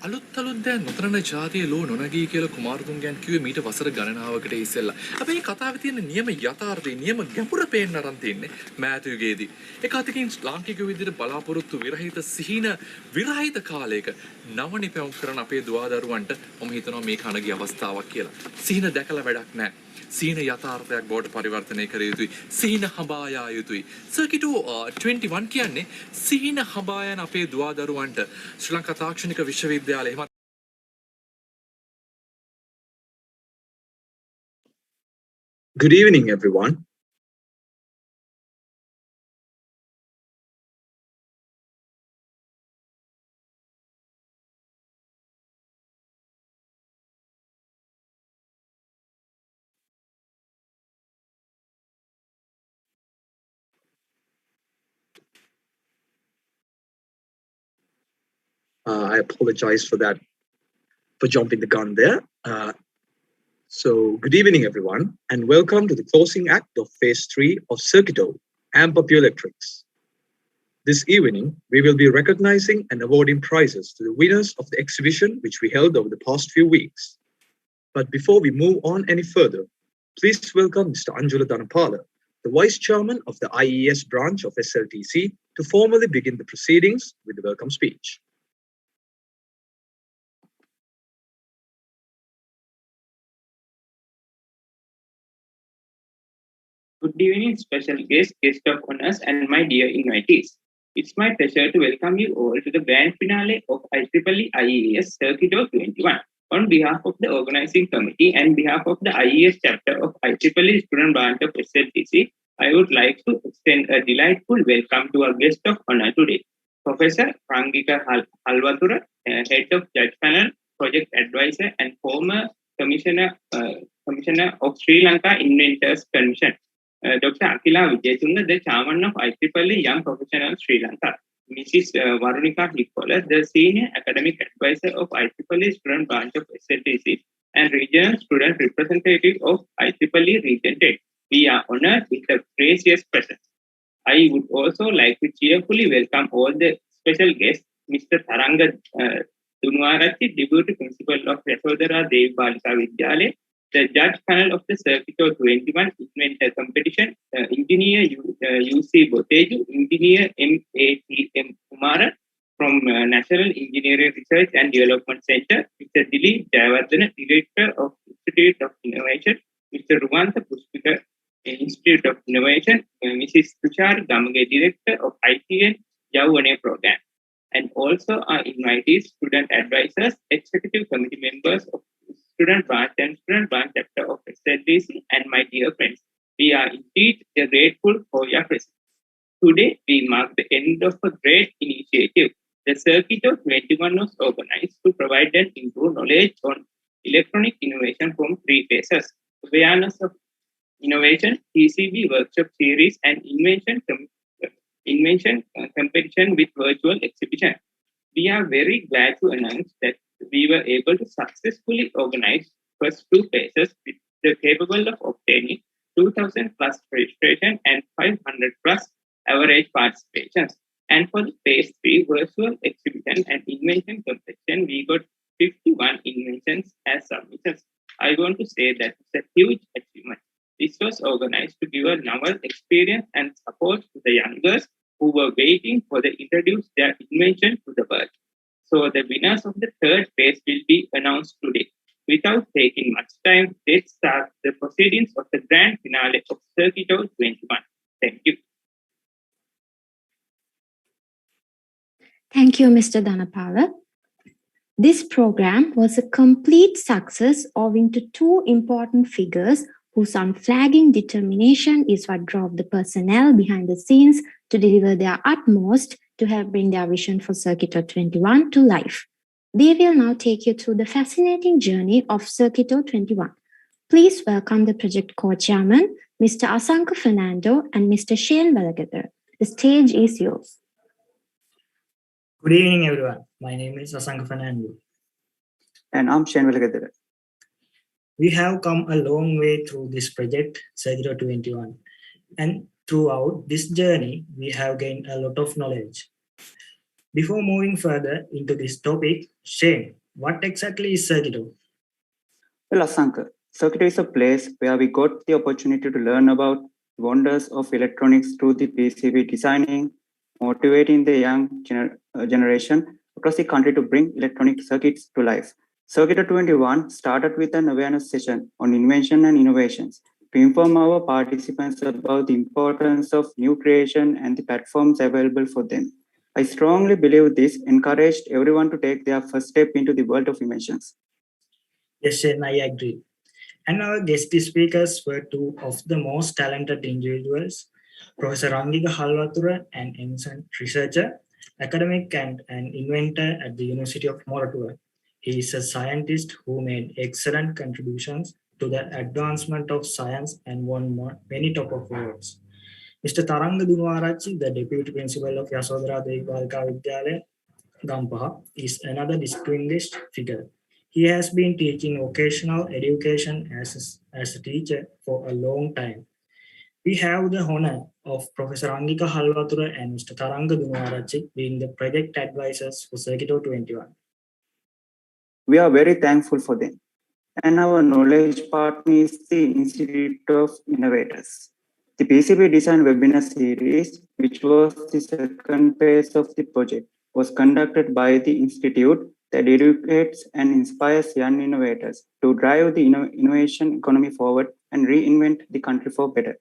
අලුත් දැන් නොතරන ජාතිය ලෝ නොනගී කියලා කුමාරතුංගයන් කිව්වේ මීට වසර ගණනාවකට ඉස්සෙල්ලා. හැබැයි මේ කතාවේ තියෙන නියම යථාර්ථය නියම ගැඹුර පේන්න අරන් තින්නේ මෑත යුගයේදී. ඒක අතකින් ලාංකික විදිහට බලාපොරොත්තු විරහිත සිහින විරහිත කාලයක නව නිපැවුම් කරන අපේ දුවදරුවන්ට මම හිතනවා මේක අනගිය අවස්ථාවක් කියලා. සිහින දැකලා වැඩක් නැහැ. සිහින යථාර්ථයක් බවට පරිවර්තනය කර යුතුයි. සිහින හඹා යා යුතුයි. සර්කිටෝ 21 කියන්නේ සිහින හඹා යන අපේ දුවදරුවන්ට ශ්‍රී ලංකා තාක්ෂණික විශ්වවිද්‍යාලය එහෙම Good evening, everyone. I apologize for that, for jumping the gun there. So good evening, everyone, and welcome to the closing act of Phase 3 of CIRCUITO', Amp Up Your Electrics. This evening, we will be recognizing and awarding prizes to the winners of the exhibition which we held over the past few weeks. But before we move on any further, please welcome Mr. Anjula Dhanapala, the Vice Chairman of the IES branch of SLTC, to formally begin the proceedings with the welcome speech. Good evening, special guests, guest of honors, and my dear invitees. It's my pleasure to welcome you all to the grand finale of IEEE IES CIRCUITO'21. On behalf of the organizing committee and behalf of the IES chapter of IEEE student branch of SLTC, I would like to extend a delightful welcome to our guest of honor today, Professor Rangika Halwathura, Head of Judge Panel, Project Advisor, and former Commissioner of Sri Lanka Inventors Commission. Dr. Akila Vijayatunga, the chairman of IEEE Young Professionals Sri Lanka. Mrs. Varunika Hikkola, the senior academic advisor of IEEE student branch of SLTC and regional student representative of IEEE Region 10. We are honored with the gracious presence. I would also like to cheerfully welcome all the special guests, Mr. Tharanga Dunuarachi, Deputy Principal of Yasodhara Devi Balika Vidyalaya, the judge panel of the CIRCUITO'21 Inventor Competition, Engineer UC Boteju, Engineer MATM Kumara from National Engineering Research and Development Center, Mr. Dilip Jayawardena, Director of Institute of Innovation, Mr. Ruwanta Puspika, Institute of Innovation, Mrs. Tushar Gamage, Director of ITN Yavane Program, and also our invitees, student advisors, executive committee members of student branch and student branch chapter of SLTC, and my dear friends. We are indeed grateful for your presence. Today, we mark the end of a great initiative. The CIRCUITO'21 was organized to provide and improve knowledge on electronic innovation from 3 phases: awareness of innovation, TCB workshop series, and invention competition with virtual exhibition. We are very glad to announce that we were able to successfully organize first 2 phases with the capable of obtaining 2,000 plus registration and 500 plus average participations. And for the phase 3 virtual exhibition and invention competition, we got 51 inventions as submissions. I want to say that it's a huge achievement. This was organized to give a novel experience and support to the youngers who were waiting for the introduce their invention to the world. So the winners of the 3rd phase will be announced today. Without taking much time, let's start the proceedings of the grand finale of CIRCUITO'21. Thank you. Thank you, Mr. Dhanapala. This program was a complete success owing to 2 important figures whose unflagging determination is what drove the personnel behind the scenes to deliver their utmost to help bring their vision for CIRCUITO'21 to life. They will now take you through the fascinating journey of CIRCUITO'21. Please welcome the project co-chairman, Mr. Asanka Fernando and Mr. Shane Valagather. The stage is yours. Good evening, everyone. My name is Asanka Fernando. And I'm Shane Valagather. We have come a long way through this project, CIRCUITO'21. And throughout this journey, we have gained a lot of knowledge. Before moving further into this topic, Shane, What exactly is CIRCUITO'? Well, Asanka, Circuit is a place where we got the opportunity to learn about wonders of electronics through the PCB designing, motivating the young generation across the country to bring electronic circuits to life. Circuit 21 started with an awareness session on invention and innovations to inform our participants about the importance of new creation and the platforms available for them. I strongly believe this encouraged everyone to take their first step into the world of inventions. Yes, Shane, I agree. And our guest speakers were two of the most talented individuals, Professor Rangika Halwatura, an ancient researcher, academic and an inventor at the University of Moratuwa. He is a scientist who made excellent contributions to the advancement of science and won many top of awards. Mr. Taranga Dunwarachi, the deputy principal of Yasodhara Devibalika Vidyalaya, Gampaha, is another distinguished figure. He has been teaching vocational education as a teacher for a long time. We have the honor of Professor Angika Halwatura and Mr. Taranga Dunwarachi being the project advisors for CIRCUITO'21. We are very thankful for them. And our knowledge partner is the Institute of Innovators. The PCB Design webinar series, which was the second phase of the project, was conducted by the Institute that educates and inspires young innovators to drive the innovation economy forward and reinvent the country for better.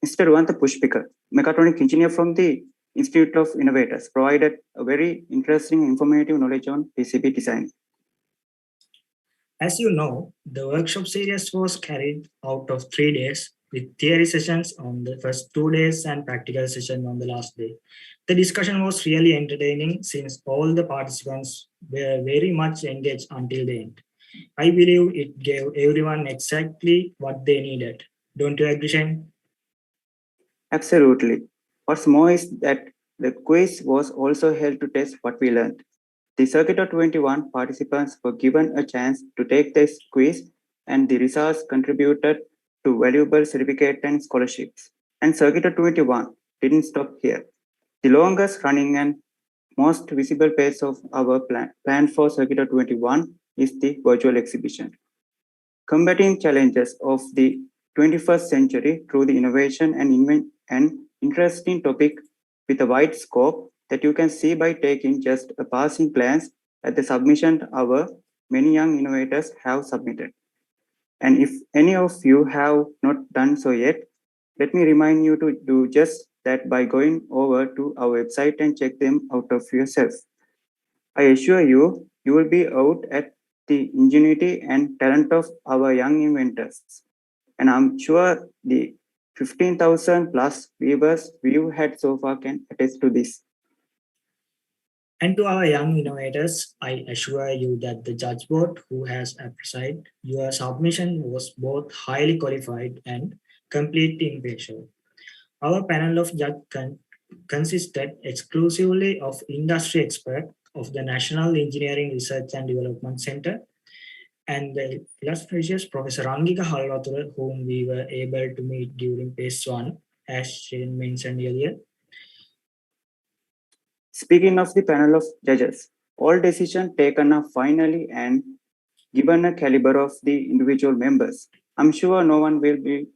Mr. Ruanta Pushpikar, mechatronic engineer from the Institute of Innovators, provided a very interesting informative knowledge on PCB design. As you know, the workshop series was carried out of 3 days with theory sessions on the first 2 days and practical session on the last day. The discussion was really entertaining since all the participants were very much engaged until the end. I believe it gave everyone exactly what they needed. Don't you agree, Shane? Absolutely. What's more is that the quiz was also held to test what we learned. The CIRCUITO'21 participants were given a chance to take this quiz, and the results contributed to valuable certificate and scholarships. And CIRCUITO'21 didn't stop here. The longest running and most visible phase of our plan for CIRCUITO'21 is the virtual exhibition. Combating challenges of the 21st century through the innovation and an interesting topic with a wide scope that you can see by taking just a passing glance at the submission our many young innovators have submitted. And if any of you have not done so yet, let me remind you to do just that by going over to our website and check them out of yourself. I assure you, you will be out at the ingenuity and talent of our young inventors. And I'm sure the 15,000 plus viewers we've had so far can attest to this. And to our young innovators, I assure you that the judge board who has appraised your submission was both highly qualified and completely impartial. Our panel of judges consisted exclusively of industry experts of the National Engineering Research and Development Center and the illustrious Professor Rangika Halwatura, whom we were able to meet during phase 1, as Shane mentioned earlier. Speaking of the panel of judges, all decisions taken are finally and given a caliber of the individual members. I'm sure no one will be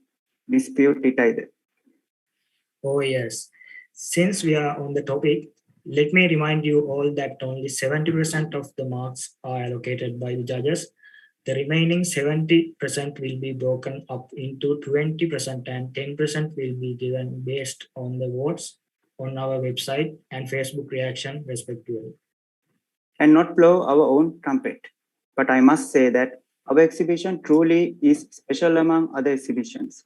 dispute it either. Oh yes. Since we are on the topic, let me remind you all that only 70% of the marks are allocated by the judges. The remaining 70% will be broken up into 20% and 10% will be given based on the votes on our website and Facebook reaction respectively. And not blow our own trumpet. But I must say that our exhibition truly is special among other exhibitions.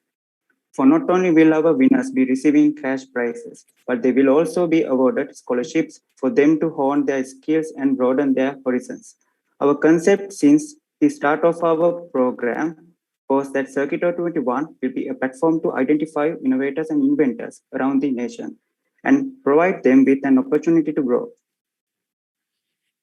For not only will our winners be receiving cash prizes, but they will also be awarded scholarships for them to hone their skills and broaden their horizons. Our concept since the start of our program was that CIRCUITO'21 will be a platform to identify innovators and inventors around the nation and provide them with an opportunity to grow.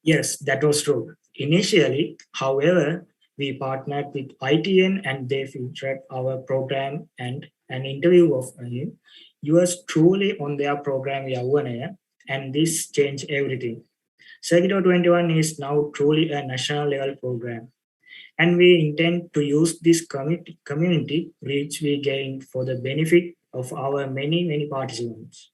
Yes, that was true. Initially, however, we partnered with ITN and they featured our program and an interview of him. Yours truly on their program, Yavanaya, and this changed everything. CIRCUITO'21 is now truly a national level program, and we intend to use this community reach we gain for the benefit of our many participants.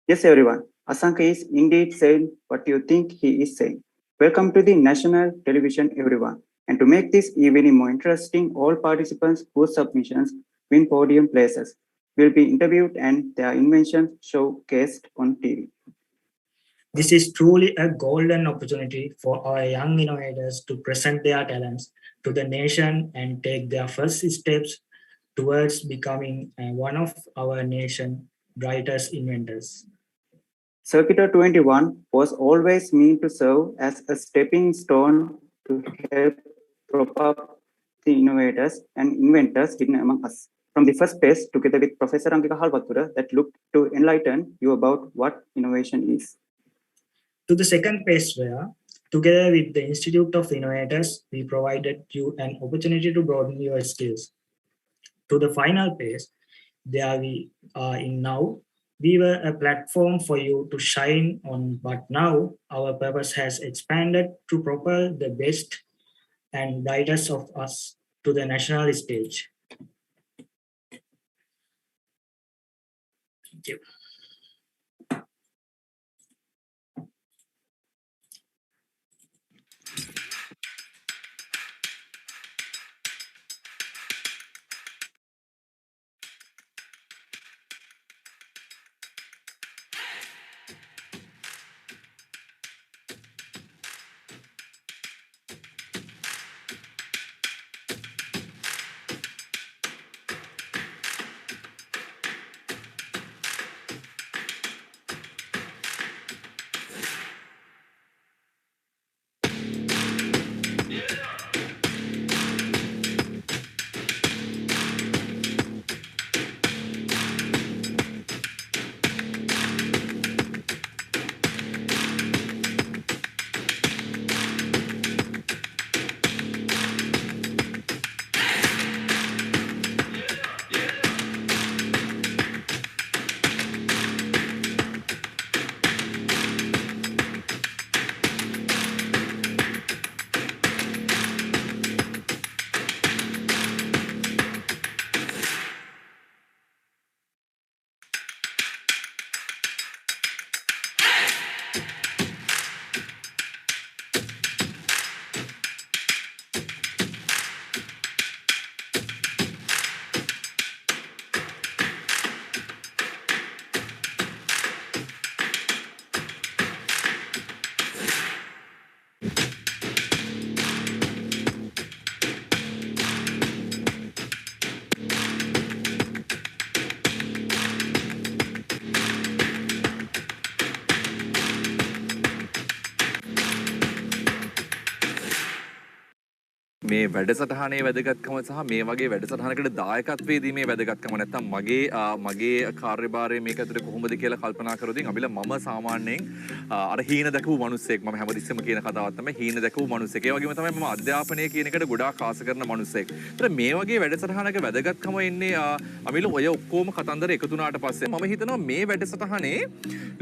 Yes, everyone. Asanka is indeed saying what you think he is saying. Welcome to the national television, everyone. And to make this evening more interesting, all participants whose submissions win podium places will be interviewed and their inventions showcased on TV. This is truly a golden opportunity for our young innovators to present their talents to the nation and take their first steps towards becoming one of our nation's brightest inventors. CIRCUITO'21 was always meant to serve as a stepping stone to help prop up the innovators and inventors hidden among us. From the first phase, together with Professor Angika Halvatura, that looked to enlighten you about what innovation is. To the second phase where, together with the Institute of Innovators, we provided you an opportunity to broaden your skills. To the final phase, there we are in now, we were a platform for you to shine on, but now our purpose has expanded to propel the best and brightest of us to the national stage. Thank you. මේ වැඩසටහනේ වැදගත්කම සහ මේ වගේ වැඩසටහනකට දායකත්වයේ දීමේ වැදගත්කම නැත්තම් මගේ කාර්යභාරය මේක ඇතුලේ කොහොමද කියලා කල්පනා කරොත් අමිල මම සාමාන්‍යයෙන් අර හීන දැකපු මිනිස්සෙක් මම හැමතිස්සෙම කියන කතාවක් තමයි හීන දැකපු මිනිස්සෙක්. ඒ වගේම තමයි මම අධ්‍යාපනය කියන එකට ගොඩාක් ආස කරන මිනිස්සෙක්. ඒතර මේ වගේ වැඩසටහනක වැදගත්කම එන්නේ අමිල ඔය ඔක්කොම කතන්දර එකතු වුණාට පස්සේ මම හිතනවා මේ වැඩසටහනේ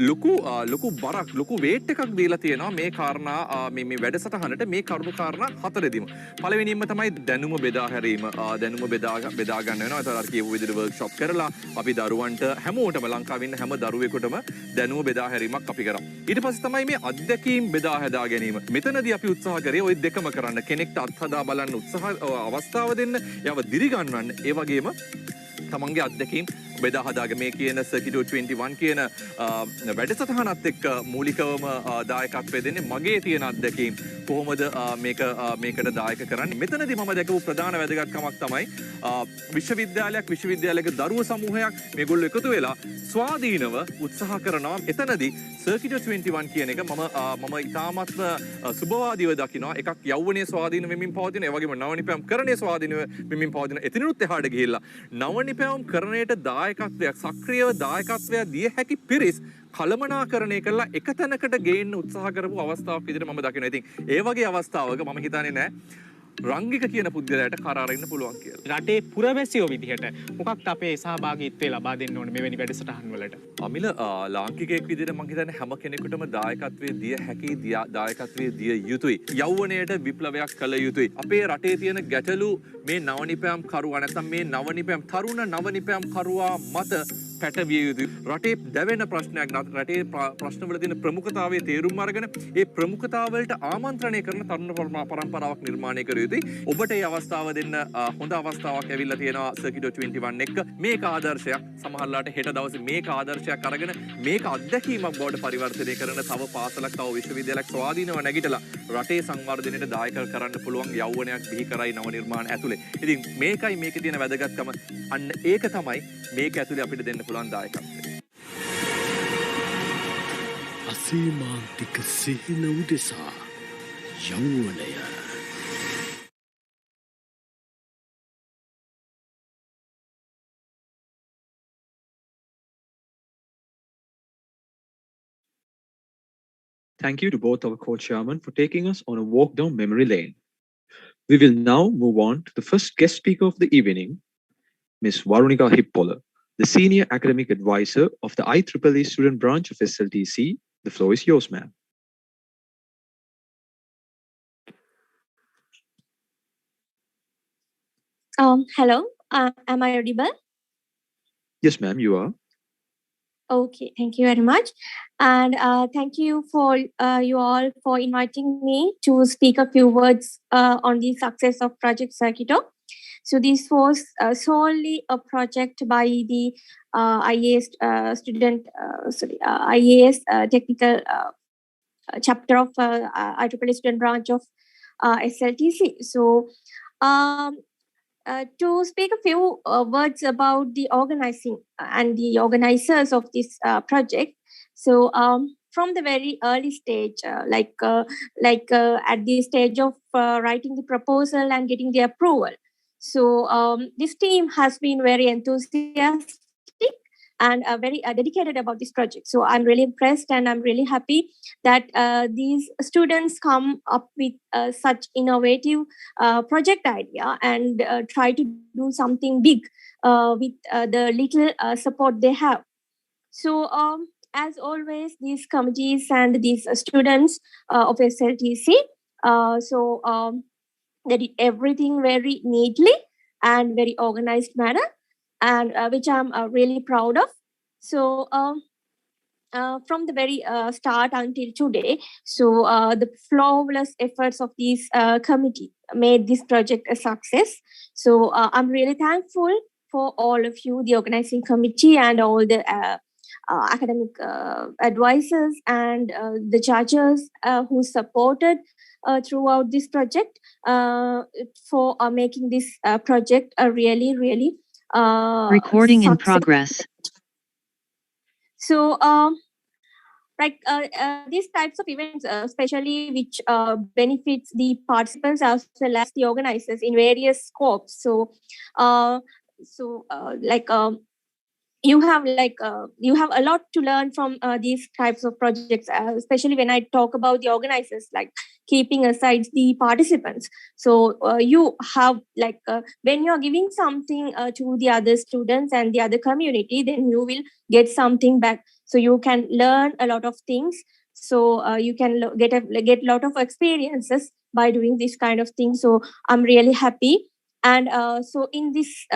ලොකු බරක් ලොකු වේට් එකක් දීලා තියෙනවා මේ කාරණා මේ වැඩසටහනට මේ කරුණු කාරණා හතරෙදිම. පළවෙනියෙන්ම තමයි දැනුම බෙදා හැරීම. දැනුම බෙදා ගන්න වෙනවා. ඒතර අර කියපු විදිහට වර්ක්ෂොප් කරලා අපි දරුවන්ට හැමෝටම ලංකාවේ ඉන්න හැම දරුවෙකුටම දැනුම බෙදා හැරීමක් අපි කරා. ඊට පස්සේ තමයි මේ අත්දැකීම් බෙදා හදා ගැනීම. මෙතනදී අපි උත්සාහ කරේ ওই දෙකම කරන්න. කෙනෙක්ට අත්හදා බලන්න අවස්ථාව දෙන්න, යව දිරි ගන්නවන්න. ඒ වගේම තමන්ගේ අත්දැකීම් බෙදා හදාගෙන මේ කියන CIRCUITO'21 කියන වැඩසටහනත් එක්ක මූලිකවම දායකත්වය දෙන්නේ මගේ තියෙන අත්දැකීම් කොහොමද මේකට දායක කරන්නේ. මෙතනදී මම දැකපු ප්‍රධාන වැදගත්කමක් තමයි විශ්වවිද්‍යාලයක දරුවෝ සමූහයක් මේගොල්ලෝ එකතු වෙලා ස්වාධීනව උත්සාහ කරනවා. එතනදී CIRCUITO'21 කියන එක මම ඉතාමත්ම සුබවාදීව දකිනවා. එකක් යෞවනයේ ස්වාධීන වෙමින් පවතින, ඒ වගේම නවනිපැයුම් කරණයේ ස්වාධීන වෙමින් පවතින. එතනිනුත් එහාට ගිහිල්ලා නවනිපැයුම් කරණයට දායකත්වයක් සක්‍රියව දායකත්වයක් දිය හැකි පිරිස් කළමනාකරණය කරලා එක තැනකට ගේන්න උත්සාහ කරපු අවස්ථාවක් විදිහට මම දකිනවා. ඉතින් ඒ වගේ අවස්ථාවක මම හිතන්නේ නෑ රංගික කියන පුද්ගලයාට කරාරින්න පුළුවන් කියලා. රටේ පුරවැසියෝ විදිහට මොකක්ද අපේ සහභාගීත්වය ලබා දෙන්න ඕනේ මෙවැනි වැඩසටහන් වලට? අමිල ලාංකිකයෙක් විදිහට මම හිතන්නේ හැම කෙනෙකුටම දායකත්වයේ දිය හැකි දායකත්වයේ දිය යුතුයි. යෞවනයට විප්ලවයක් කළ යුතුයි. අපේ රටේ තියෙන ගැටලු මේ නවනිපැම් කරුවා නැත්නම් මේ තරුණ නවනිපැම් කරුවා මත පැටවිය යුතුයි. රටේ දැවෙන ප්‍රශ්නයක් රටේ ප්‍රශ්නවල තියෙන ප්‍රමුඛතාවයේ තේරුම් අරගෙන ඒ ප්‍රමුඛතාවලට ආමන්ත්‍රණය කරන තරුණ පරම්පරාවක් නිර්මාණය කර යුතුයි. ඔබට මේ අවස්ථාව දෙන්න හොඳ අවස්ථාවක් ඇවිල්ලා තියෙනවා CIRCUITO'21 එක්ක. මේක ආදර්ශයක්. සමහරලාට හෙට දවසේ මේක ආදර්ශයක් අරගෙන මේක අත්දැකීමක් බවට පරිවර්තනය කරන තව පාසලක් තව විශ්වවිද්‍යාලයක් ස්වාධීනව නැගිටලා රටේ සංවර්ධනයට දායක කරන්න පුළුවන් යෞවනයක් බිහි කරයි නව නිර්මාණ ඇතුලේ. ඉතින් මේකයි මේකේ තියෙන වැදගත්කම. අන්න ඒක තමයි මේක ඇතුලේ අපිට දෙන්න පුළුවන් දායකත්වය. අසීමාන්තික සිහින උදෙසා යෞවනය. Thank you to both our co-chairmen for taking us on a walk down memory lane. We will now move on to the first guest speaker of the evening, Ms. Varunika Hippola, the Senior Academic Advisor of the IEEE Student Branch of SLTC. The floor is yours, ma'am. Hello, am I audible? Yes, ma'am, you are. Okay, thank you very much. And thank you for you all for inviting me to speak a few words on the success of Project CIRCUITO'. So this was solely a project by the IES IES technical chapter of IEEE student branch of SLTC. So to speak a few words about the organizing and the organizers of this project. So from the very early stage, at the stage of writing the proposal and getting the approval. So this team has been very enthusiastic and very dedicated about this project. So I'm really impressed and I'm really happy that these students come up with such innovative project idea and try to do something big with the little support they have. So as always, these committees and these students of SLTC, they did everything very neatly and very organized manner, and which I'm really proud of. So from the very start until today, so the flawless efforts of this committee made this project a success. So I'm really thankful for all of you, the organizing committee and all the academic advisors and the judges who supported throughout this project for making this project a really recording in success. progress. So these types of events especially which benefits the participants as well as the organizers in various scopes. So you have a lot to learn from these types of projects, especially when I talk about the organizers, like keeping aside the participants. So you have when you're giving something to the other students and the other community, then you will get something back. So you can learn a lot of things. So you can get a lot of experiences by doing this kind of thing. So I'm really happy. And so in this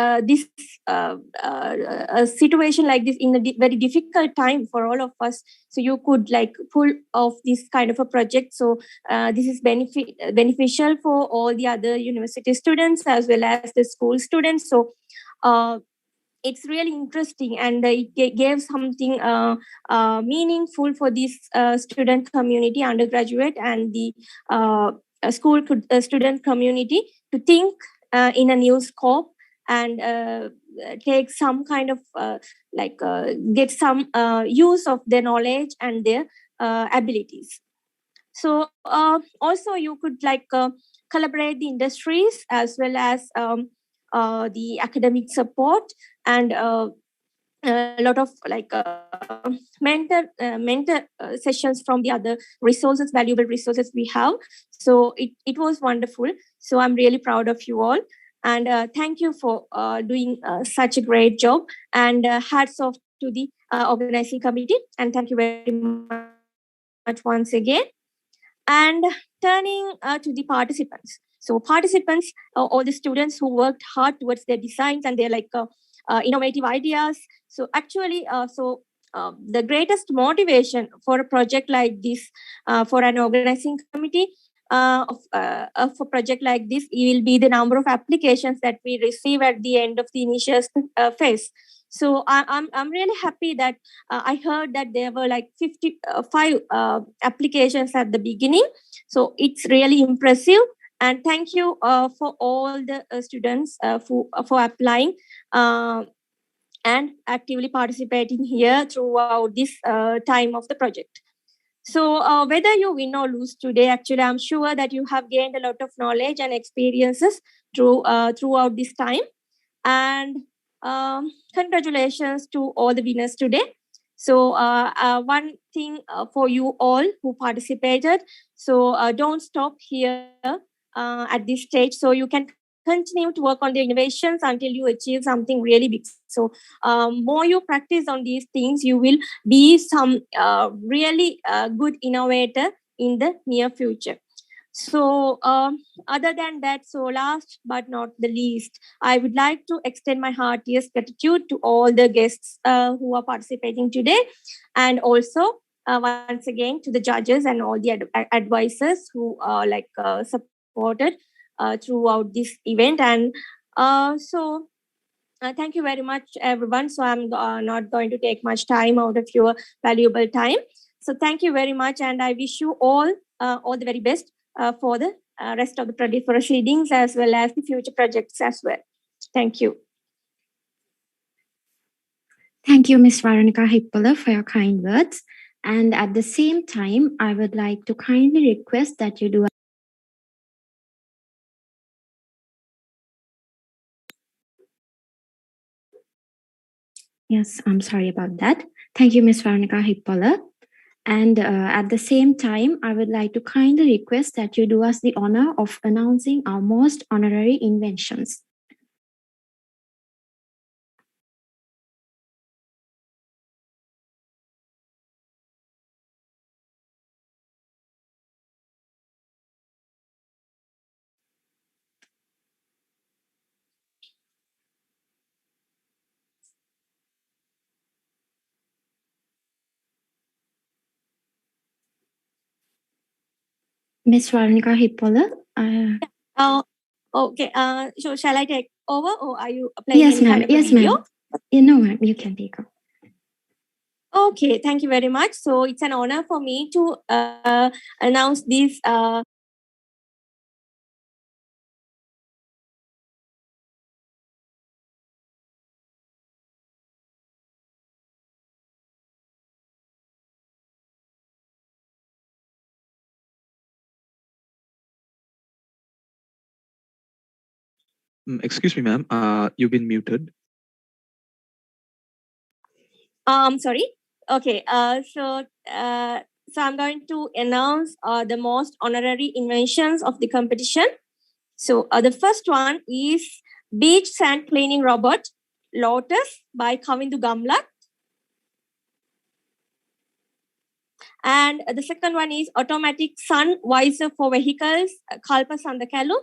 situation like this, in a very difficult time for all of us, so you could pull off this kind of a project. So this is beneficial for all the other university students as well as the school students. So it's really interesting, and it gave something meaningful for this student community, undergraduate and the school student community to think in a new scope and take some kind of get some use of their knowledge and their abilities. So also you could collaborate the industries as well as the academic support and a lot of like mentor sessions from the other resources, valuable resources we have. So it was wonderful. So I'm really proud of you all. And thank you for doing such a great job. And hats off to the organizing committee. And thank you very much once again. And turning to the participants. So participants, all the students who worked hard towards their designs and their like innovative ideas. So actually, the greatest motivation for a project like this, for an organizing committee, of a project like this, will be the number of applications that we receive at the end of the initial phase. So I'm really happy that I heard that there were like 55 applications at the beginning. So it's really impressive. And thank you for all the students for applying and actively participating here throughout this time of the project. So whether you win or lose today, actually, I'm sure that you have gained a lot of knowledge and experiences throughout this time. And congratulations to all the winners today. So one thing for you all who participated, so don't stop here at this stage. So you can continue to work on the innovations until you achieve something really big. So more you practice on these things, you will be some really good innovator in the near future. So other than that, so last but not the least, I would like to extend my heartiest gratitude to all the guests who are participating today, and also once again to the judges and all the advisors who supported throughout this event. And thank you very much, everyone. So I'm not going to take much time out of your valuable time. So thank you very much, and I wish you all the very best for the rest of the proceedings as well as the future projects as well. Thank you. Thank you, Ms. Veronica Hippola, for your kind words. And at the same time, I would like to kindly request that you do. Yes, I'm sorry about that. Thank you, Ms. Veronica Hippola. And at the same time, I would like to kindly request that you do us the honor of announcing our most honorary inventions. Ms. Veronica Hippola. Okay. So shall I take over, or are you playing Yes, any ma'am. kind of a Yes, video? ma'am. No, ma'am. You can take over. Okay, thank you very much. So it's an honor for me to announce this. Excuse me, ma'am. You've been muted. Sorry. Okay. So I'm going to announce the most honorary inventions of the competition. So the first one is beach sand cleaning robot Lotus by Kavindu Gamlat. And the second one is automatic sun visor for vehicles, Kalpa Sandakalu.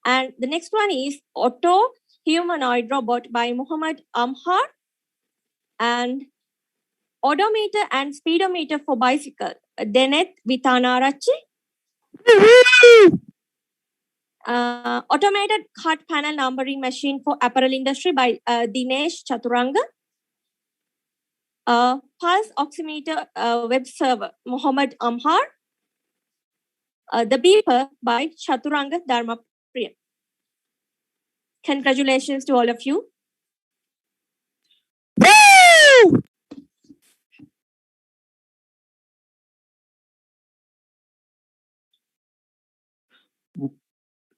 And the next one is auto humanoid robot by Muhammad Amhar. And odometer and speedometer for bicycle, Denet Vitanarachi. Automated cut panel numbering machine for apparel industry by Dinesh Chaturanga. Pulse oximeter web server, Muhammad Amhar. The beeper by Chaturanga Dharmapriya. Congratulations to all of you.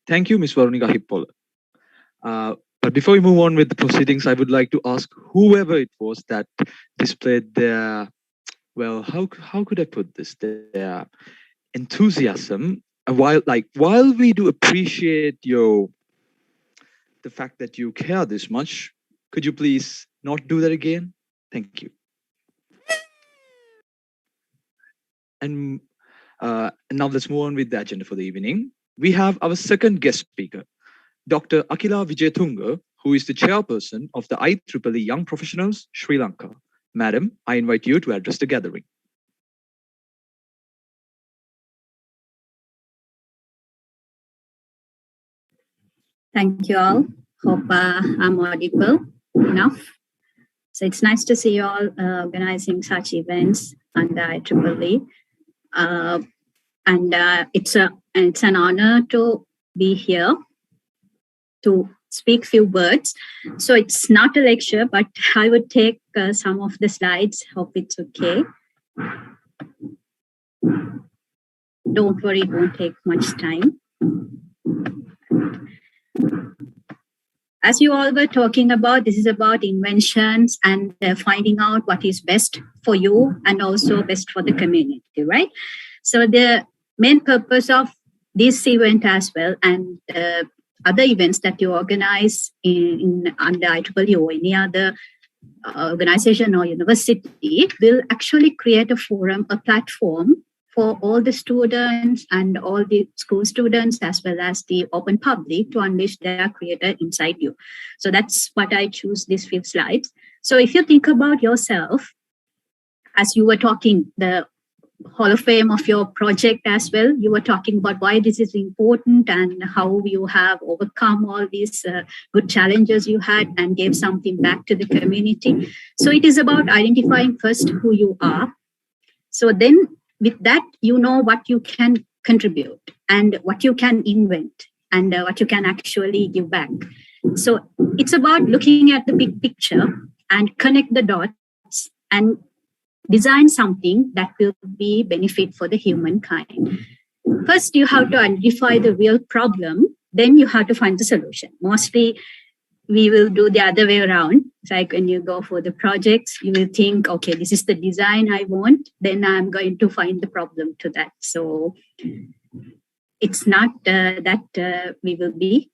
Thank you, Ms. Veronica Hippola. But before we move on with the proceedings, I would like to ask whoever it was that displayed their, well, how could I put this? Their enthusiasm. While we do appreciate the fact that you care this much, could you please not do that again? Thank you. And now let's move on with the agenda for the evening. We have our second guest speaker, Dr. Akila Vijayatunga, who is the chairperson of the IEEE Young Professionals, Sri Lanka. Madam, I invite you to address the gathering. Thank you all. Hope I'm audible enough. So it's nice to see you all organizing such events under IEEE. It's an honor to be here to speak few words. So it's not a lecture, but I would take some of the slides. Hope it's okay. Don't worry, it won't take much time. As you all were talking about, this is about inventions and finding out what is best for you and also best for the community, right? So the main purpose of this event as well and other events that you organize under IEEE or any other organization or university will actually create a forum, a platform for all the students and all the school students as well as the open public to unleash their creator inside you. So that's what I choose these few slides. So if you think about yourself, as you were talking, the Hall of Fame of your project as well, you were talking about why this is important and how you have overcome all these good challenges you had and gave something back to the community. So it is about identifying first who you are. So then with that, you know what you can contribute and what you can invent and what you can actually give back. So it's about looking at the big picture and connect the dots and design something that will be benefit for the humankind. First, you have to identify the real problem, then you have to find the solution. Mostly, we will do the other way around. It's like when you go for the projects, you will think, okay, this is the design I want, then I'm going to find the problem to that. So it's not that we will be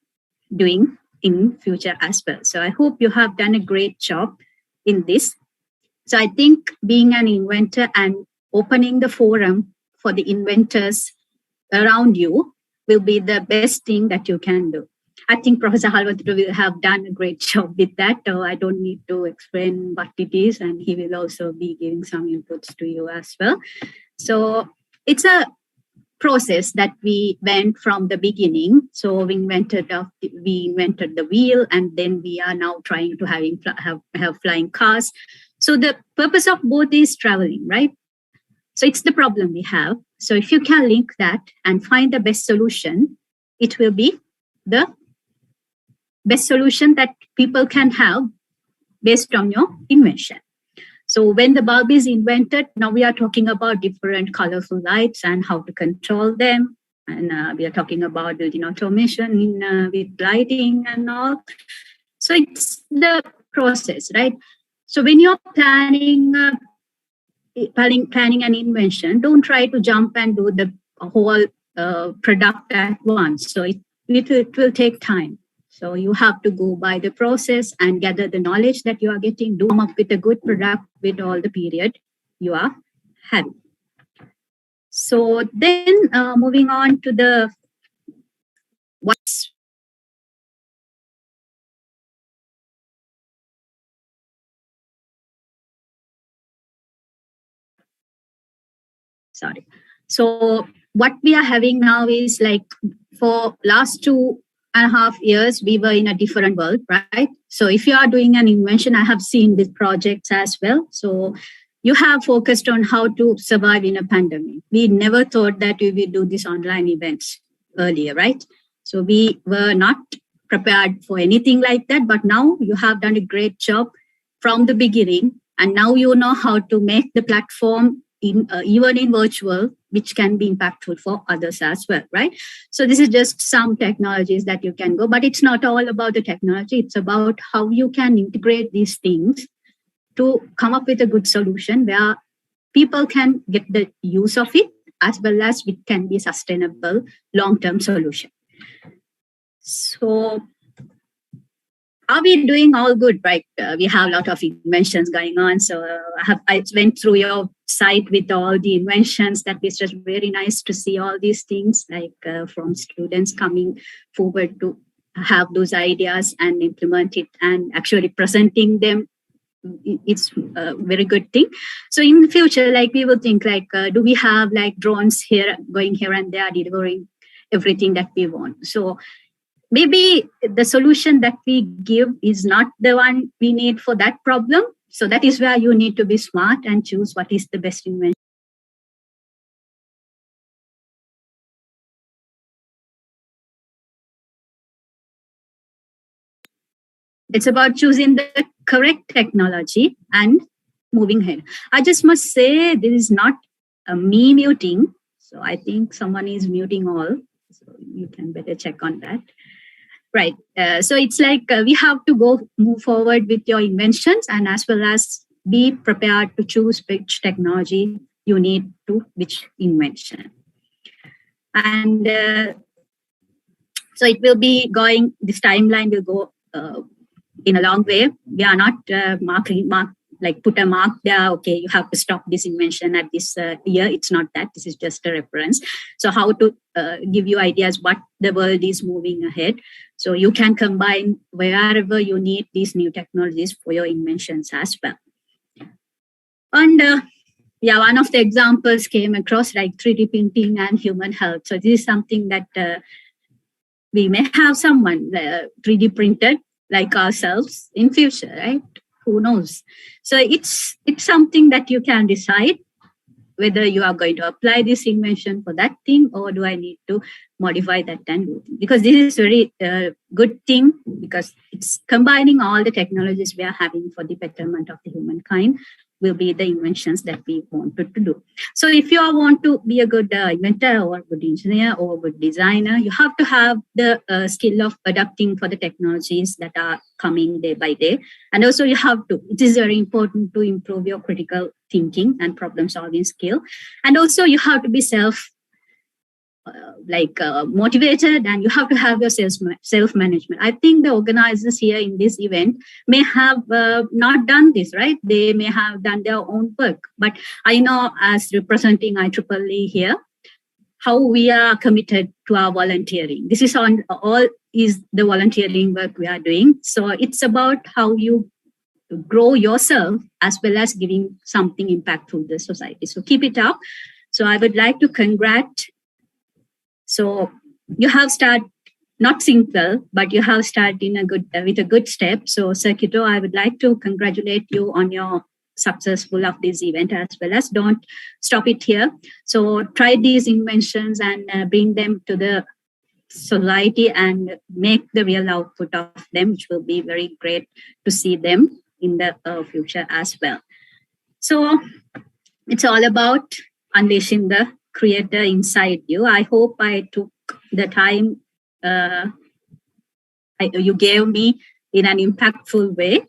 doing in future as well. So I hope you have done a great job in this. So I think being an inventor and opening the forum for the inventors around you will be the best thing that you can do. I think Professor Halvaturu will have done a great job with that. So I don't need to explain what it is, and he will also be giving some inputs to you as well. So it's a process that we went from the beginning. So we invented the wheel, and then we are now trying to have flying cars. So the purpose of both is traveling, right? So it's the problem we have. So if you can link that and find the best solution, it will be the best solution that people can have based on your invention. So when the bulb is invented, now we are talking about different colorful lights and how to control them. And we are talking about building automation with lighting and all. So it's the process, right? So when you're planning an invention, don't try to jump and do the whole product at once. So it will take time. So you have to go by the process and gather the knowledge that you are getting, do come up with a good product with all the period you are having. So then moving on to the what's sorry. So what we are having now is like for last 2.5 years, we were in a different world, right? So if you are doing an invention, I have seen these projects as well. So you have focused on how to survive in a pandemic. We never thought that we would do these online events earlier, right? So we were not prepared for anything like that, but now you have done a great job from the beginning. And now you know how to make the platform even in virtual, which can be impactful for others as well, right? So this is just some technologies that you can go, but it's not all about the technology. It's about how you can integrate these things to come up with a good solution where people can get the use of it, as well as it can be sustainable long-term solution. So are we doing all good, right? We have a lot of inventions going on. So I went through your site with all the inventions. That was just very nice to see all these things, like from students coming forward to have those ideas and implement it and actually presenting them. It's a very good thing. So in the future, like we will think like, do we have like drones here, going here and there, delivering everything that we want? So maybe the solution that we give is not the one we need for that problem. So that is where you need to be smart and choose what is the best invention. It's about choosing the correct technology and moving ahead. I just must say this is not me muting. So I think someone is muting all. So you can better check on that. Right. So it's like we have to move forward with your inventions and as well as be prepared to choose which technology you need to which invention. And so it will be going, this timeline will go in a long way. We are not put a mark there, okay, you have to stop this invention at this year. It's not that. This is just a reference. So how to give you ideas what the world is moving ahead. So you can combine wherever you need these new technologies for your inventions as well. And yeah, one of the examples came across like 3D printing and human health. So this is something that we may have someone 3D printed like ourselves in future, right? Who knows? So it's something that you can decide whether you are going to apply this invention for that thing or do I need to modify that and do it. Because this is very good thing because it's combining all the technologies we are having for the betterment of the humankind will be the inventions that we wanted to do. So if you want to be a good inventor or a good engineer or a good designer, you have to have the skill of adapting for the technologies that are coming day by day. And also you have to, it is very important to improve your critical thinking and problem solving skill. And also you have to be motivated and you have to have your self-management. I think the organizers here in this event may have not done this, right? They may have done their own work. But I know as representing IEEE here, how we are committed to our volunteering. This is all is the volunteering work we are doing. So it's about how you grow yourself as well as giving something impactful to the society. So keep it up. So I would like to congratulate. So you have started not simple, but you have started in with a good step. So CIRCUITO, I would like to congratulate you on your successful of this event as well as don't stop it here. So try these inventions and bring them to the society and make the real output of them, which will be very great to see them in the future as well. So it's all about unleashing the creator inside you. I hope I took the time you gave me in an impactful way.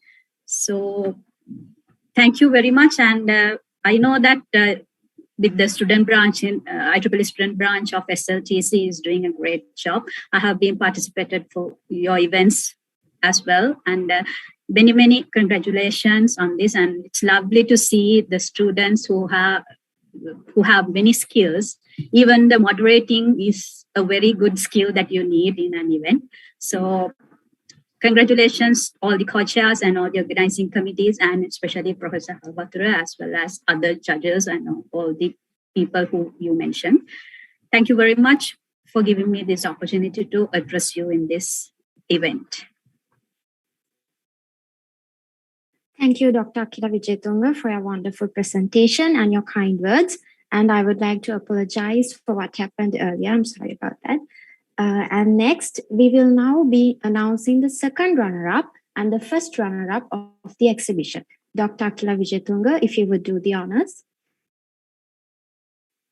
So thank you very much. And I know that with the student branch in IEEE student branch of SLTC is doing a great job. I have been participated for your events as well. And many, many congratulations on this. And it's lovely to see the students who have many skills. Even the moderating is a very good skill that you need in an event. So congratulations, all the co-chairs and all the organizing committees, and especially Professor Halvatura, as well as other judges and all the people who you mentioned. Thank you very much for giving me this opportunity to address you in this event. Thank you, Dr. Akila Wijetunga, for your wonderful presentation and your kind words. And I would like to apologize for what happened earlier. I'm sorry about that. And next, we will now be announcing the second runner-up and the first runner-up of the exhibition. Dr. Akila Wijetunga, if you would do the honors.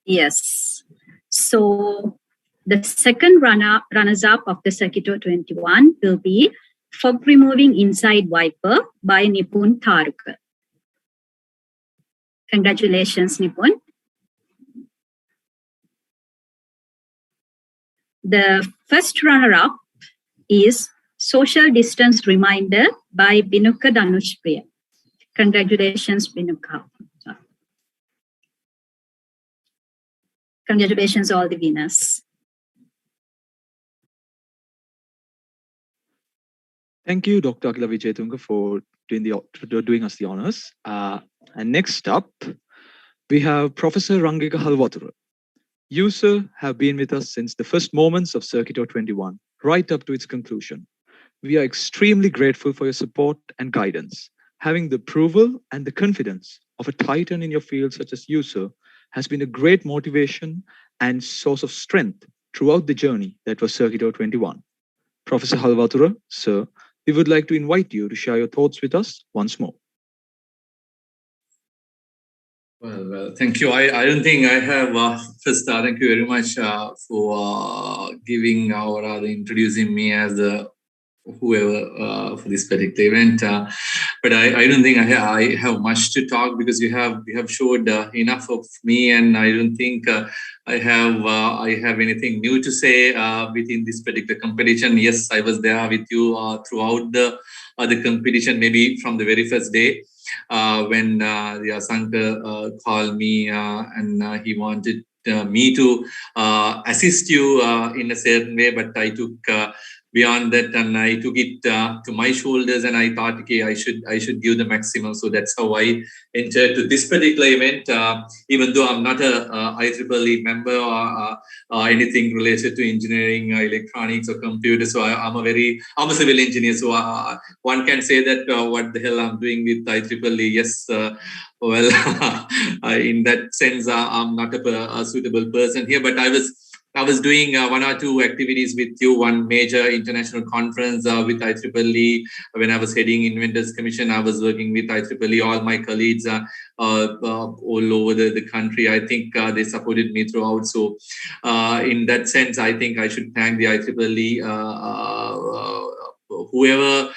Yes. So the second runners-up of the CIRCUITO 21 will be Fog Removing Inside Wiper by Nipun Tharuka. Congratulations, Nipun. The first runner-up is Social Distance Reminder by Binuka Danushpriya. Congratulations, Binuka. Congratulations, all the winners. Thank you, Dr. Akila Vijayatunga, for doing us the honors. And next up, we have Professor Rangika Halwatura. You, sir, have been with us since the first moments of CIRCUITO 21, right up to its conclusion. We are extremely grateful for your support and guidance. Having the approval and the confidence of a titan in your field such as you, sir, has been a great motivation and source of strength throughout the journey that was CIRCUITO 21. Professor Halwatura, sir, we would like to invite you to share your thoughts with us once more. Well, thank you. I don't think I have, first, thank you very much for giving or rather introducing me as the whoever for this particular event. But I don't think I have much to talk because you have showed enough of me, and I don't think I have anything new to say within this particular competition. Yes, I was there with you throughout the competition, maybe from the very first day. When the Asanka called me and he wanted me to assist you in a certain way, but I took beyond that and I took it to my shoulders, and I thought, okay, I should give the maximum. So that's how I entered to this particular event, even though I'm not a IEEE member or anything related to engineering, electronics or computers. So I'm a civil engineer. So one can say that what the hell I'm doing with IEEE. Yes, well, in that sense, I'm not a suitable person here, but I was doing one or two activities with you, one major international conference with IEEE. When I was heading Inventors Commission, I was working with IEEE. All my colleagues all over the country, I think they supported me throughout. So in that sense, I think I should thank the IEEE, whoever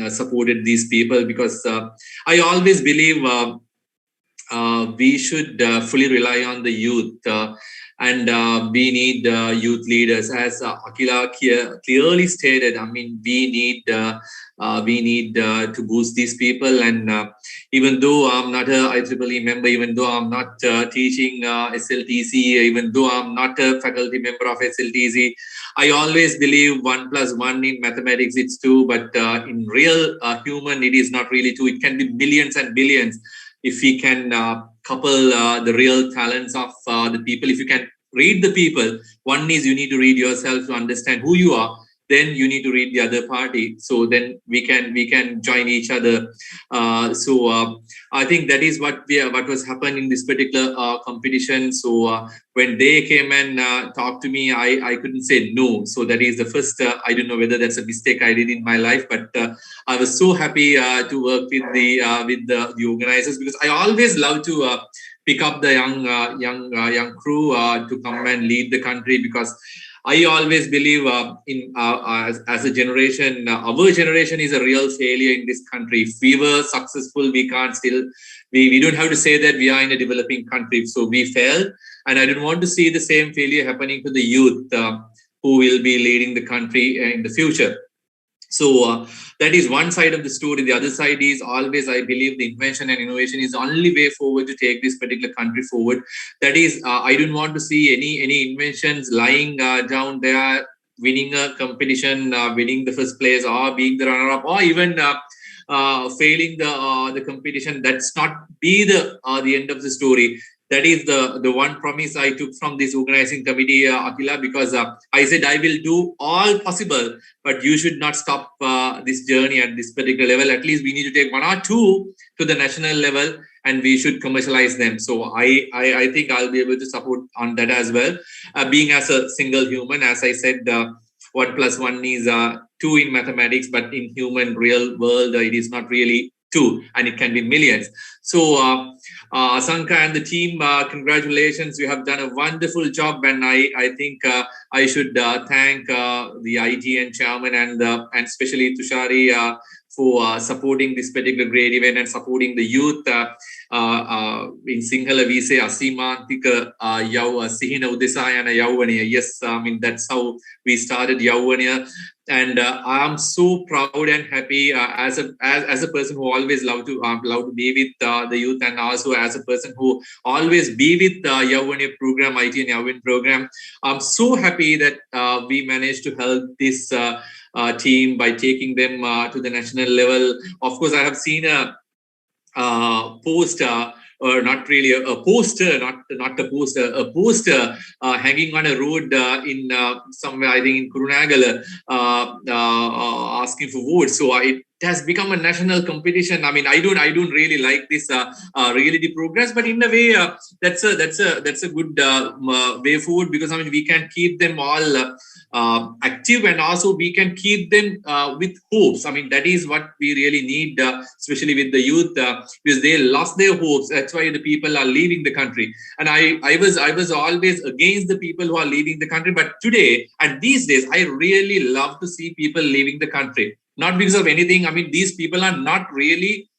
supported these people, because I always believe we should fully rely on the youth. And we need youth leaders, as Akila clearly stated. I mean, we need to boost these people. And even though I'm not a IEEE member, even though I'm not teaching SLTC, even though I'm not a faculty member of SLTC, I always believe 1 + 1 in mathematics, it's 2. But in real human, it is not really 2. It can be millions and billions. If we can couple the real talents of the people, if you can read the people, one is you need to read yourself to understand who you are. Then you need to read the other party. So then we can join each other. So I think that is what was happening in this particular competition. So when they came and talked to me, I couldn't say no. So that is the first. I don't know whether that's a mistake I did in my life, but I was so happy to work with the organizers, because I always love to pick up the young crew to come and lead the country, because I always believe as a generation, our generation is a real failure in this country. If we were successful, we can't still, we don't have to say that we are in a developing country. So we failed, and I don't want to see the same failure happening to the youth who will be leading the country in the future. So that is one side of the story. The other side is always, I believe, the invention and innovation is the only way forward to take this particular country forward. That is, I don't want to see any inventions lying down there, winning a competition, winning the first place, or being the runner-up, or even failing the competition. That's not be the end of the story. That is the one promise I took from this organizing committee, Akila, because I said I will do all possible, but you should not stop this journey at this particular level. At least we need to take 1 or 2 to the national level, and we should commercialize them. So I think I'll be able to support on that as well. Being as a single human, as I said, 1 + 1 is 2 in mathematics, but in human real world, it is not really too, and it can be millions. So Asanka and the team, congratulations, you have done a wonderful job, and I think I should thank the IGN chairman and especially Tushari for supporting this particular great event and supporting the youth. In Sinhala we say Asimantika Sihina Udesayana Yawaniya. Yes, I mean that's how we started Yawaniya. And I'm so proud and happy as a person who always love to be with the youth, and also as a person who always be with the Yawaniya program, IT and Yawin program. I'm so happy that we managed to help this team by taking them to the national level. Of course, I have seen a post, or not really a poster, not a poster, a poster hanging on a road in somewhere, I think in Kurunagala, asking for votes. So it has become a national competition. I mean, I don't really like this reality progress, but in a way, that's a good way forward, because I mean we can keep them all active, and also we can keep them with hopes. I mean, that is what we really need, especially with the youth, because they lost their hopes. That's why the people are leaving the country. And I was always against the people who are leaving the country, but today and these days I really love to see people leaving the country, not because of anything. I mean, these people are not really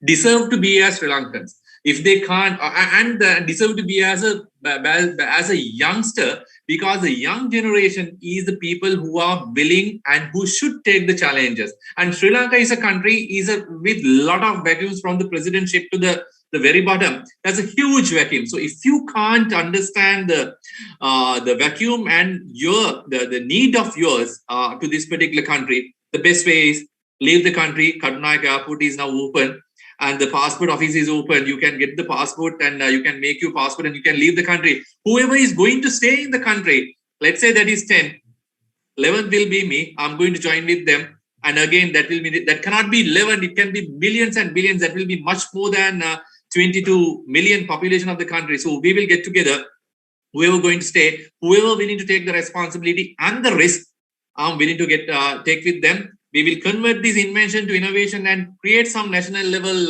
deserve to be as Sri Lankans. If they can't, and deserve to be as a youngster, because the young generation is the people who are willing and who should take the challenges. And Sri Lanka is a country with a lot of vacuums, from the presidentship to the very bottom. That's a huge vacuum. So if you can't understand the vacuum and the need of yours to this particular country, the best way is leave the country. Kadunayaka Airport is now open, and the passport office is open. You can get the passport, and you can make your passport, and you can leave the country. Whoever is going to stay in the country, let's say that is 10, 11th will be me. I'm going to join with them. And again, that cannot be 11. It can be millions and billions. That will be much more than 22 million population of the country. So we will get together. Whoever going to stay, whoever willing to take the responsibility and the risk, I'm willing to take with them. We will convert this invention to innovation and create some national level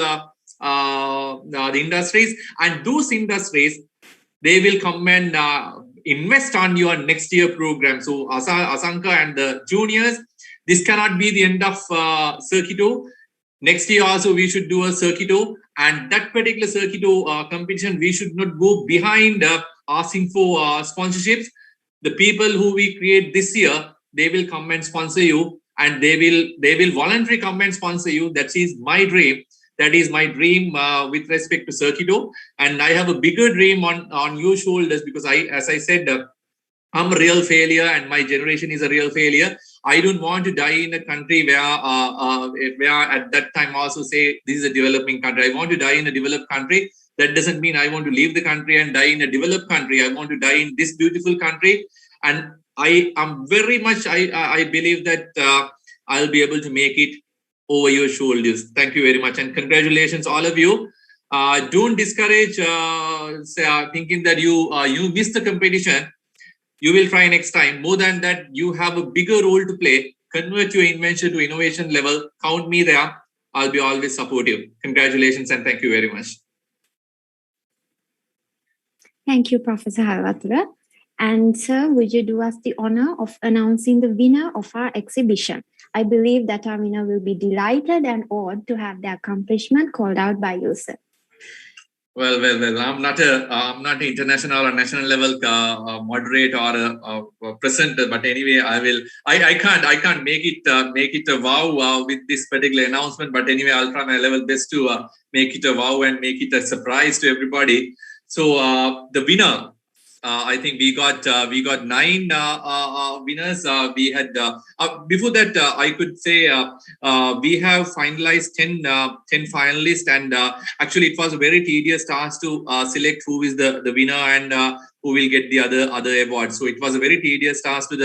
the industries, and those industries, they will come and invest on your next year program. So Asanka and the juniors, this cannot be the end of CIRCUITO. Next year also we should do a CIRCUITO, and that particular CIRCUITO competition, we should not go behind asking for sponsorships. The people who we create this year, they will come and sponsor you, and they will voluntarily come and sponsor you. That is my dream. That is my dream with respect to CIRCUITO. And I have a bigger dream on your shoulders, because as I said, I'm a real failure, and my generation is a real failure. I don't want to die in a country where at that time also say this is a developing country. I want to die in a developed country. That doesn't mean I want to leave the country and die in a developed country. I want to die in this beautiful country. And I am very much, I believe that I'll be able to make it over your shoulders. Thank you very much. And congratulations, all of you. Don't discourage thinking that you missed the competition. You will try next time. More than that, you have a bigger role to play. Convert your invention to innovation level. Count me there. I'll be always supportive. Congratulations, and thank you very much. Thank you, Professor Halwatura. And sir, would you do us the honor of announcing the winner of our exhibition? I believe that our winner will be delighted and awed to have the accomplishment called out by you, sir. Well. I'm not an international or national level moderator or a presenter, but anyway, I can't make it a wow with this particular announcement. But anyway, I'll try my level best to make it a wow and make it a surprise to everybody. So the winner, I think we got 9 winners. We had before that I could say we have finalized 10 finalists, and actually it was a very tedious task to select who is the winner and who will get the other awards. So it was a very tedious task to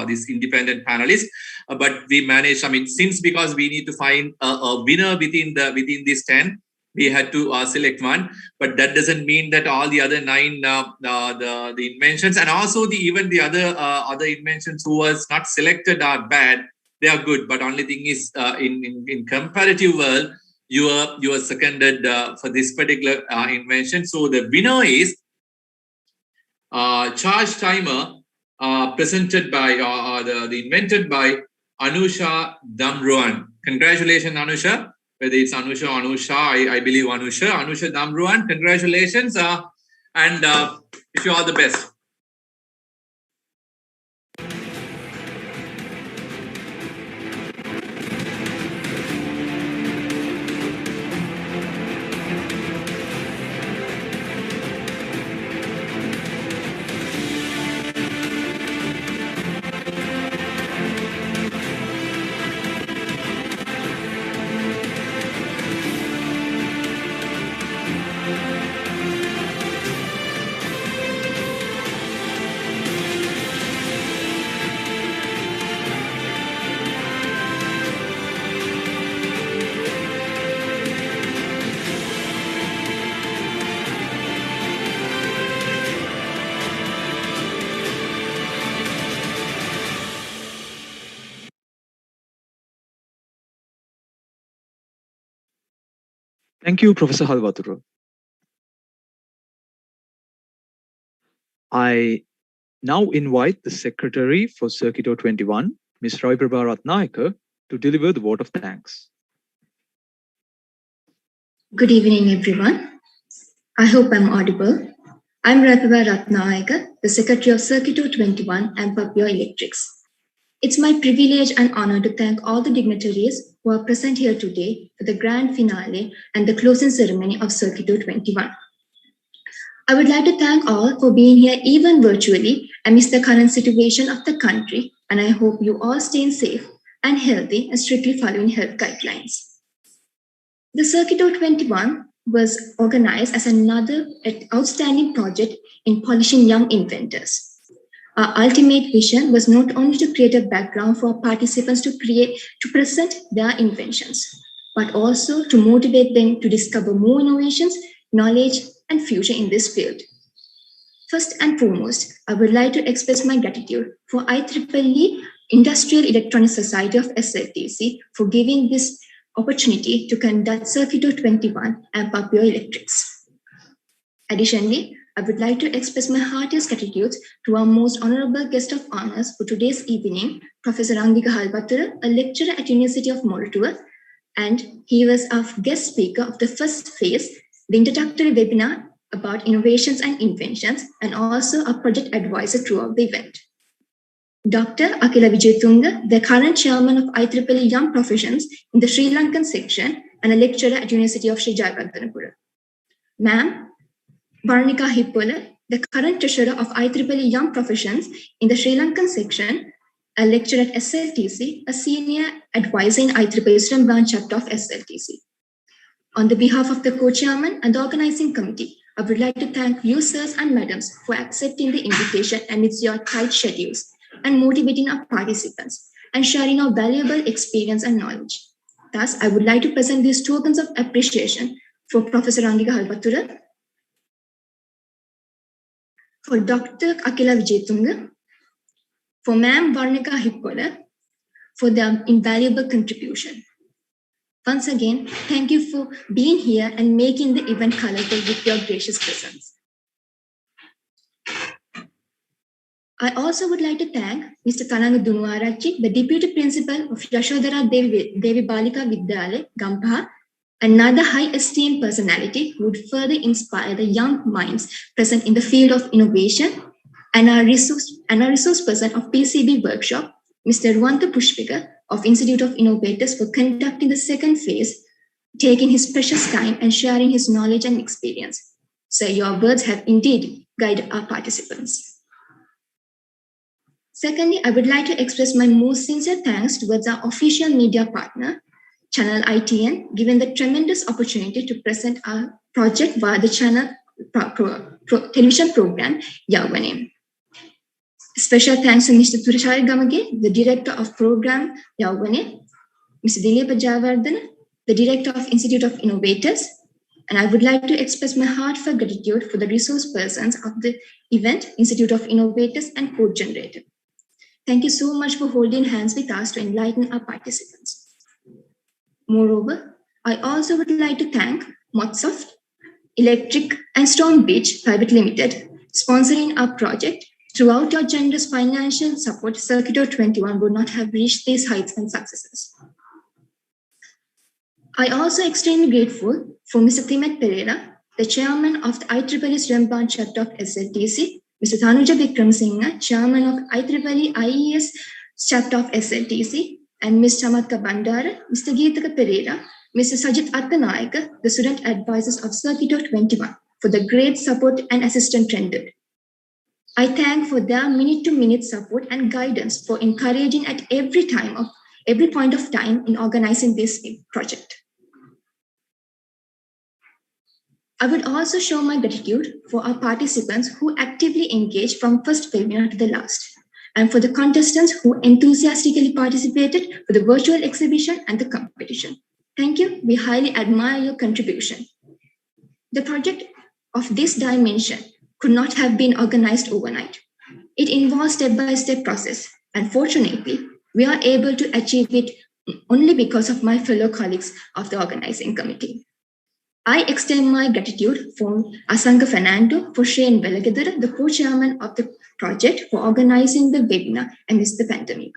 this independent panelists, but we managed. I mean, because we need to find a winner within these 10. We had to select one, but that doesn't mean that all the other 9 the inventions, and also even the other inventions who was not selected are bad. they are good. But only thing is, in comparative world, you are seconded for this particular invention. So the winner is charge timer presented by the invented by Anusha Damruan. Congratulations, Anusha. Whether it's Anusha or Anusha, I believe Anusha Damruan. Congratulations, and wish you all the best. Thank you, Professor Halvatura. I now invite the Secretary for CIRCUITO'21, Ms. Roy Prabha Ratnayaka, to deliver the vote of thanks. Good evening, everyone. I hope I'm audible. I'm Roy Prabha Ratnayaka, the Secretary of CIRCUITO'21 and Papio Electrics. It's my privilege and honor to thank all the dignitaries who are present here today for the grand finale and the closing ceremony of CIRCUITO'21. I would like to thank all for being here even virtually amidst the current situation of the country, and I hope you all staying safe and healthy and strictly following health guidelines. The CIRCUITO'21 was organized as another outstanding project in polishing young inventors. Our ultimate vision was not only to create a background for participants to present their inventions, but also to motivate them to discover more innovations, knowledge, and future in this field. First and foremost, I would like to express my gratitude for IEEE Industrial Electronics Society of SLTC for giving this opportunity to conduct CIRCUITO'21 and Papio Electrics. Additionally, I would like to express my heartiest gratitude to our most honorable guest of honors for today's evening, Professor Rangika Halvatura, a lecturer at University of Moratuwa, and he was our guest speaker of the first phase, the introductory webinar about innovations and inventions, and also a project advisor throughout the event. Dr. Akila Wijetunga, the current chairman of IEEE Young Professions in the Sri Lankan section and a lecturer at University of Sri Jayawardenepura. Ma'am Varnika Hippola, the current treasurer of IEEE Young Professions in the Sri Lankan section, a lecturer at SLTC, a senior advisor in IEEE Eastern Branch chapter of SLTC. On the behalf of the co-chairman and the organizing committee, I would like to thank you, sirs and madams, for accepting the invitation amidst your tight schedules and motivating our participants and sharing our valuable experience and knowledge. Thus, I would like to present these tokens of appreciation for Professor Rangika Halvatura, for Dr. Akila Wijetunga, for Ma'am Varnika Hippola, for their invaluable contribution. Once again, thank you for being here and making the event colorful with your gracious presence. I also would like to thank Mr. Kananga Dunuarachi, the Deputy Principal of Yashodhara Devi Balika Vidyalaya, Gampaha, another high esteemed personality who would further inspire the young minds present in the field of innovation, and our resource person of PCB workshop, Mr. Ruanta Pushpika of Institute of Innovators, for conducting the second phase, taking his precious time and sharing his knowledge and experience. So your words have indeed guided our participants. Secondly, I would like to express my most sincere thanks towards our official media partner, Channel ITN, given the tremendous opportunity to present our project via the channel television program, Yavane. Special thanks to Mr. Turashari Gamage, the Director of Program, Yavane, Mr. Dilepa Jayawardena, the Director of Institute of Innovators, and I would like to express my heartfelt gratitude for the resource persons of the event, Institute of Innovators and Code Generator. Thank you so much for holding hands with us to enlighten our participants. Moreover, I also would like to thank Motsoft, Electric and Stone Beach Private Limited, sponsoring our project. Throughout your generous financial support, CIRCUITO'21 would not have reached these heights and successes. I also extremely grateful for Mr. Thimet Pereira, the chairman of the IEEE Rembrandt chapter of SLTC, Mr. Thanuja Bikramsinghe, chairman of IEEE IES chapter of SLTC, and Ms. Chamatka Bandara, Mr. Geethaka Pereira, Mr. Sajit Attanayaka, the student advisors of CIRCUITO'21, for the great support and assistance rendered. I thank for their minute-to-minute support and guidance for encouraging at every point of time in organizing this project. I would also show my gratitude for our participants who actively engaged from first webinar to the last, and for the contestants who enthusiastically participated for the virtual exhibition and the competition. Thank you. We highly admire your contribution. The project of this dimension could not have been organized overnight. It involves step-by-step process, and fortunately, we are able to achieve it only because of my fellow colleagues of the organizing committee. I extend my gratitude for Asanka Fernando, for Shane Velagadara, the co-chairman of the project, for organizing the webinar amidst the pandemic.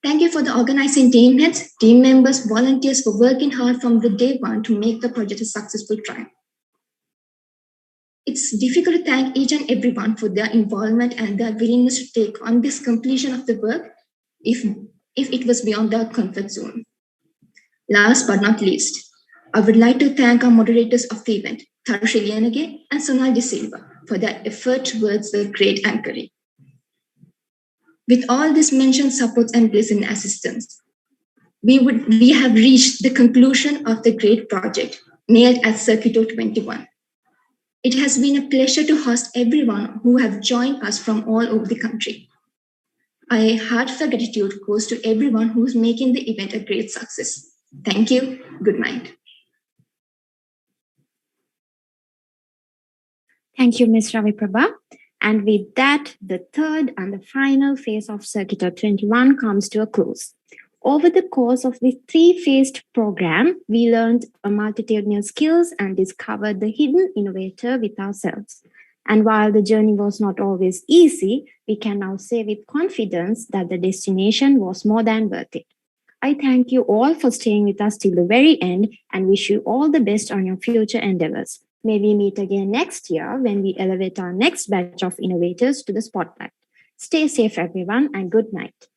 Thank you for the organizing team heads, team members, volunteers for working hard from the day one to make the project a successful trial. It's difficult to thank each and everyone for their involvement and their willingness to take on this completion of the work if it was beyond their comfort zone. Last but not least, I would like to thank our moderators of the event, Tarushi Lianage and Sonal De Silva, for their effort towards the great anchoring. With all this mentioned supports and blessing assistance, we have reached the conclusion of the great project nailed at CIRCUITO'21. It has been a pleasure to host everyone who have joined us from all over the country. My heartfelt gratitude goes to everyone who's making the event a great success. Thank you. Good night. Thank you, Ms. Ravi Prabha. And with that, the third and the final phase of CIRCUITO'21 comes to a close. Over the course of this three-phased program, we learned a multitudinous skills and discovered the hidden innovator with ourselves. And while the journey was not always easy, we can now say with confidence that the destination was more than worth it. I thank you all for staying with us till the very end and wish you all the best on your future endeavors. May we meet again next year when we elevate our next batch of innovators to the spotlight. Stay safe, everyone, and good night.